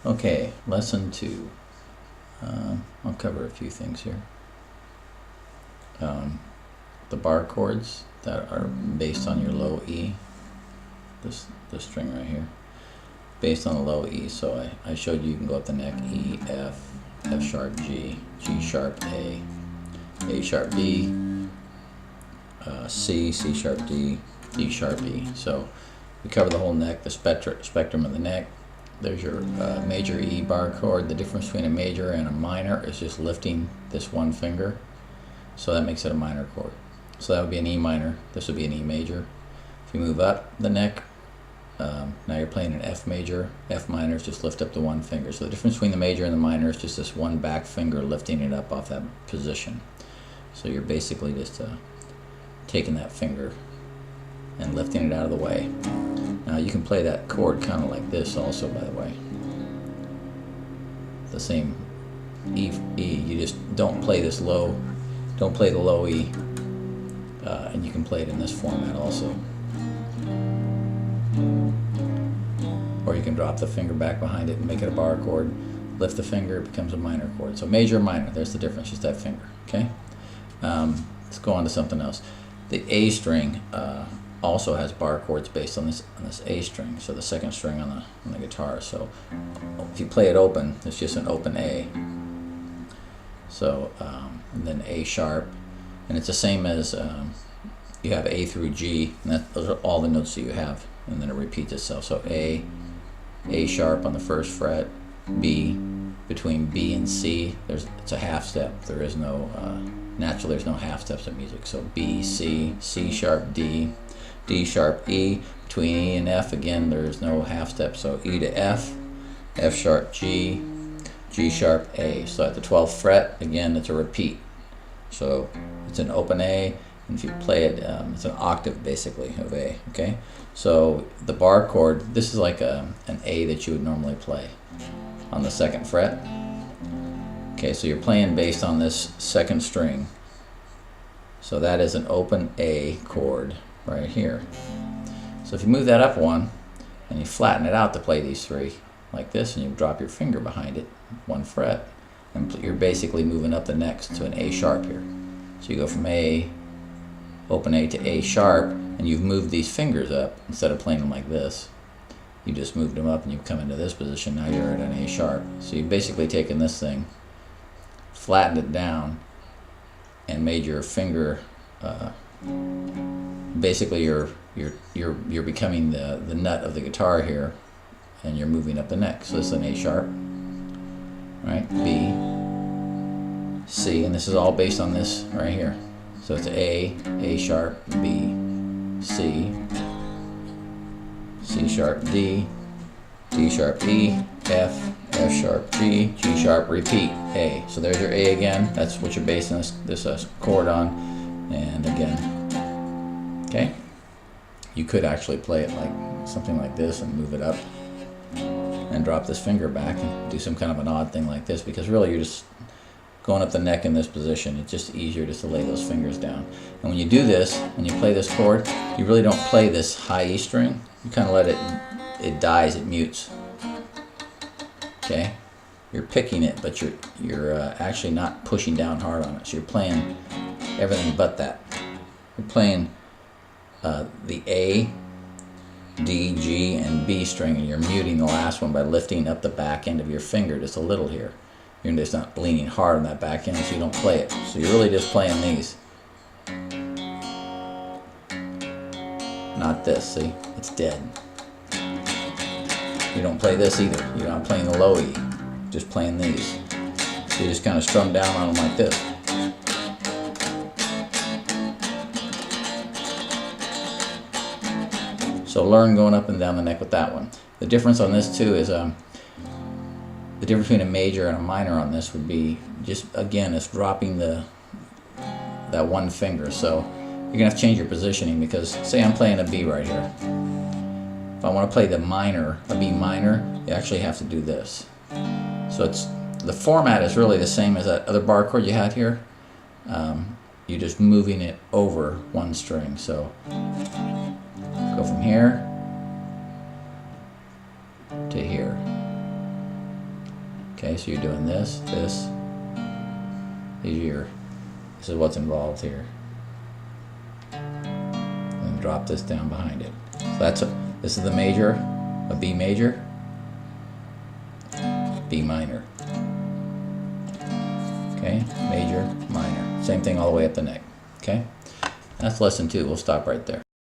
Okay, lesson 2. I'll cover a few things here. The bar chords that are based on your low E, this string right here, based on the low E. So I showed you can go up the neck E, F, F sharp G, G sharp A sharp B, C, C sharp D, D sharp E. So we cover the whole neck, the spectrum of the neck. There's your major E bar chord. The difference between a major and a minor is just lifting this one finger. So that makes it a minor chord. So that would be an E minor. This would be an E major. If you move up the neck, now you're playing an F major. F minor is just lift up the one finger. So the difference between the major and the minor is just this one back finger lifting it up off that position. So you're basically just taking that finger and lifting it out of the way. Now you can play that chord kind of like this also, by the way. The same E. You just don't play this low, don't play the low E, and you can play it in this format also. Or you can drop the finger back behind it and make it a bar chord. Lift the finger, it becomes a minor chord. So major, minor, there's the difference, just that finger, okay? Let's go on to something else. The A string also has bar chords based on this A string, so the second string on the guitar. So if you play it open, it's just an open A. So and then A sharp, and it's the same as you have A through G, and those are all the notes that you have, and then it repeats itself. So A sharp on the first fret, B, between B and C, it's a half step. There is no naturally there's no half steps in music. So B, C, C sharp, D, D sharp, E. Between E and F, again, there's no half step. So E to F, F sharp, G, G sharp, A. So at the 12th fret, again, it's a repeat. So it's an open A, and if you play it, it's an octave basically of A. Okay. So the bar chord, this is like an A that you would normally play on the 2nd fret. Okay, so you're playing based on this second string. So that is an open A chord right here. So if you move that up one and you flatten it out to play these three like this, and you drop your finger behind it, 1 fret, and you're basically moving up the next to an A sharp here. So you go from A, open A to A sharp, and you've moved these fingers up instead of playing them like this. You just moved them up and you've come into this position. Now you're at an A sharp. So you've basically taken this thing, flattened it down, and made your finger basically you're becoming the nut of the guitar here, and you're moving up the neck. So this is an A sharp, right? B, C, and this is all based on this right here. So it's A sharp, B, C, C sharp, D, D sharp, E, F, F sharp, G, G sharp, repeat, A. So there's your A again. That's what you're basing this chord on. And again, okay? You could actually play it like something like this and move it up and drop this finger back and do some kind of an odd thing like this, because really you're just going up the neck in this position. It's just easier just to lay those fingers down. And when you do this, when you play this chord, you really don't play this high E string. You kind of let it dies, it mutes. Okay? You're picking it, but you're actually not pushing down hard on it. So you're playing everything but that. You're playing the A, D, G, and B string, and you're muting the last one by lifting up the back end of your finger just a little here. You're just not leaning hard on that back end, so you don't play it. So you're really just playing these. Not this, see? It's dead. You don't play this either. You're not playing the low E. Just playing these. So you just kind of strum down on them like this. So learn going up and down the neck with that one. The difference on this too is the difference between a major and a minor on this would be just, again, it's dropping that one finger. So you're gonna have to change your positioning, because say I'm playing a B right here. If I want to play the minor, a B minor, you actually have to do this. So the format is really the same as that other bar chord you had here. You're just moving it over one string. So go from here to here. Okay, so you're doing this, this. This is what's involved here. And drop this down behind it. So this is the major, a B major, B minor. Okay, major, minor. Same thing all the way up the neck. Okay, that's lesson 2. We'll stop right there.